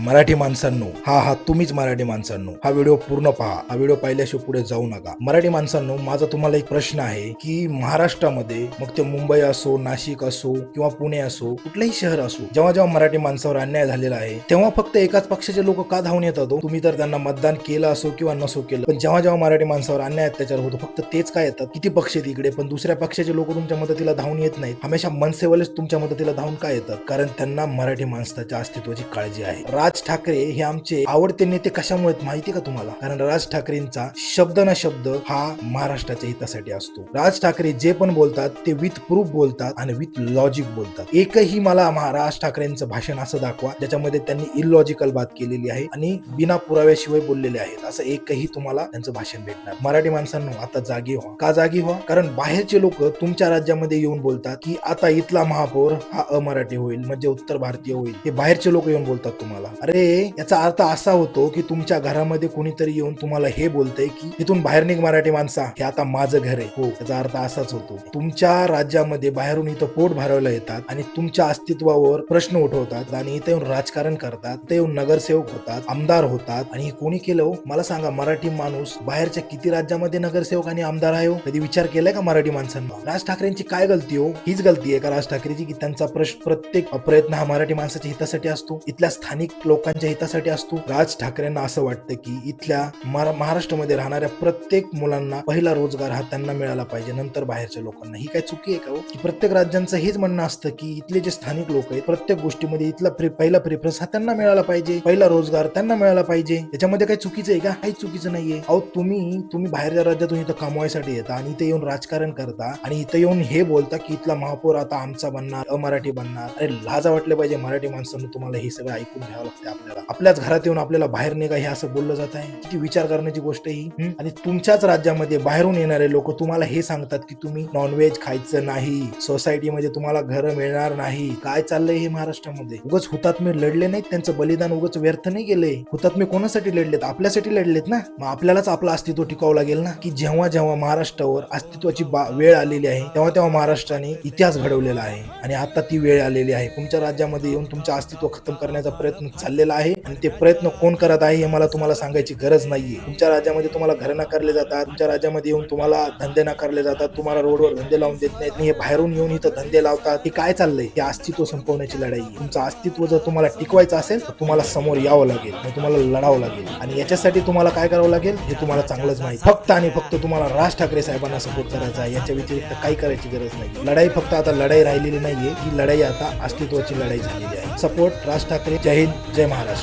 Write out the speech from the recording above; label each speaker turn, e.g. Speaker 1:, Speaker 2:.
Speaker 1: मराठी माणसांनो, हा तुम्हीच मराठी माणसांनो, हा व्हिडिओ पूर्ण पहा. हा व्हिडिओ पाहिल्याशिवाय पुढे जाऊ नका. मराठी माणसांनो, माझा तुम्हाला एक प्रश्न आहे की महाराष्ट्रामध्ये मग ते मुंबई असो, नाशिक असो किंवा पुणे असो, कुठलंही शहर असो, जेव्हा जेव्हा मराठी माणसावर अन्याय झालेला आहे तेव्हा फक्त एकाच पक्षाचे लोक का धावून येतात? तुम्ही तर त्यांना मतदान केलं असो किंवा नसो केलं, पण जेव्हा जेव्हा मराठी माणसावर अन्याय अत्याचार होतो फक्त तेच काय येतात? किती पक्ष आहेत इकडे, पण दुसऱ्या पक्षाचे लोक तुमच्या मदतीला धावून येत नाहीत. हमेशा मनसेवालेच तुमच्या मदतीला धावून काय येतात? कारण त्यांना मराठी माणसाच्या अस्तित्वाची काळजी आहे. राज ठाकरे हे आमचे आवडते नेते कशामुळे माहिती का तुम्हाला? कारण राज ठाकरेंचा शब्द ना शब्द हा महाराष्ट्राच्या हितासाठी असतो. राज ठाकरे जे पण बोलतात ते विथ प्रूफ बोलतात आणि विथ लॉजिक बोलतात. एकही मला राज ठाकरेंचं भाषण असं दाखवा ज्याच्यामध्ये त्यांनी इलॉजिकल बात केलेली आहे आणि बिना पुराव्याशिवाय बोललेले आहेत, असं एकही तुम्हाला त्यांचं भाषण भेटणार. मराठी माणसांनो, आता जागी व्हा. का जागी व्हा? कारण बाहेरचे लोक तुमच्या राज्यामध्ये येऊन बोलतात की आता इथला महापौर हा अमराठी होईल, म्हणजे उत्तर भारतीय होईल. हे बाहेरचे लोक येऊन बोलतात तुम्हाला. अरे याचा अर्थ असा होतो की तुमच्या घरामध्ये कोणीतरी येऊन तुम्हाला हे बोलतंय की इथून बाहेर निघ मराठी माणसा, हे आता माझं घर आहे. हो, याचा अर्थ असाच होतो. तुमच्या राज्यामध्ये बाहेरून इथं पोट भरायला येतात आणि तुमच्या अस्तित्वावर प्रश्न उठवतात आणि इथे येऊन राजकारण करतात, इथे येऊन नगरसेवक होतात, आमदार होतात. आणि हे कोणी केलं हो? मला सांगा, मराठी माणूस बाहेरच्या किती राज्यामध्ये नगरसेवक आणि आमदार आहे हो? कधी विचार केलाय का मराठी माणसांना? राज ठाकरेंची काय गलती हो? हीच गलती आहे का राज ठाकरेची की त्यांचा प्रत्येक प्रयत्न हा मराठी माणसाच्या हितासाठी असतो, इथल्या स्थानिक लोकांच्या हितासाठी असतो? राज ठाकरेंना असं वाटतं की इथल्या महाराष्ट्रामध्ये राहणाऱ्या प्रत्येक मुलांना पहिला रोजगार हा त्यांना मिळाला पाहिजे, नंतर बाहेरच्या लोकांना. ही काय चुकी आहे का हो? की प्रत्येक राज्यांचं हेच म्हणणं असतं की इथले जे स्थानिक लोक आहेत प्रत्येक गोष्टीमध्ये इथला पहिला प्रेफरन्स हा त्यांना मिळाला पाहिजे, पहिला रोजगार त्यांना मिळाला पाहिजे. याच्यामध्ये काही चुकीचं आहे का? काही चुकीचं नाहीये. अहो, तुम्ही बाहेरच्या राज्यातून इथं कमवायसाठी येता आणि इथे येऊन राजकारण करता आणि इथे येऊन हे बोलता की इथला महापौर आता आमचा बनणार, अमराठी बनणार. अरे लाज वाटलं पाहिजे मराठी माणसांना. तुम्हाला हे सगळं ऐकून घ्यावं लागतं आपल्याला. आपल्याच घरात येऊन आपल्याला बाहेर निघा हे असं बोललं जात आहे. किती विचार करण्याची गोष्ट ही. आणि तुमच्याच राज्यामध्ये बाहेरून येणारे लोक तुम्हाला हे सांगतात की तुम्ही नॉनव्हेज खायचं नाही, सोसायटीमध्ये तुम्हाला घरं मिळणार नाही. काय चाललंय हे महाराष्ट्रामध्ये? उगाच हुतात्मे लढले नाहीत, त्यांचं बलिदान उगाच व्यर्थ नाही गेले. हुतात्मे कोणासाठी लढलेत? आपल्यासाठी लढलेत ना. मग आपल्यालाच आपलं अस्तित्व टिकावं लागेल ना. की जेव्हा जेव्हा महाराष्ट्रावर अस्तित्वाची वेळ आलेली आहे तेव्हा तेव्हा महाराष्ट्राने इतिहास घडवलेला आहे आणि आता ती वेळ आलेली आहे. तुमच्या राज्यामध्ये येऊन तुमचं अस्तित्व खतम करण्याचा प्रयत्न चाललेला आहे आणि ते प्रयत्न कोण करत आहे हे मला तुम्हाला सांगायची गरज नाहीये. तुमच्या राज्यामध्ये तुम्हाला घर नाकारले जातात, तुमच्या राज्यामध्ये येऊन तुम्हाला धंदे नाकारले जातात, तुम्हाला रोडवर धंदे लावून देत नाहीत, हे बाहेरून येऊन इथं धंदे लावतात. हे काय चाललंय? हे अस्तित्व संपवण्याची लढाई. तुमचं अस्तित्व जर तुम्हाला टिकवायचं असेल तर तुम्हाला समोर यावं लागेल, तुम्हाला लढावं लागेल. आणि याच्यासाठी तुम्हाला काय करावं लागेल हे तुम्हाला चांगलंच माहिती. फक्त आणि फक्त तुम्हाला राज ठाकरे साहेबांना सपोर्ट करायचा आहे. याच्या व्यतिरिक्त काही करायची गरज नाही. लढाई फक्त आता लढाई राहिलेली नाहीये, ही लढाई आता अस्तित्वाची लढाई झालेली आहे. सपोर्ट राज ठाकरे. जय हिंद, जय महाराष्ट्र.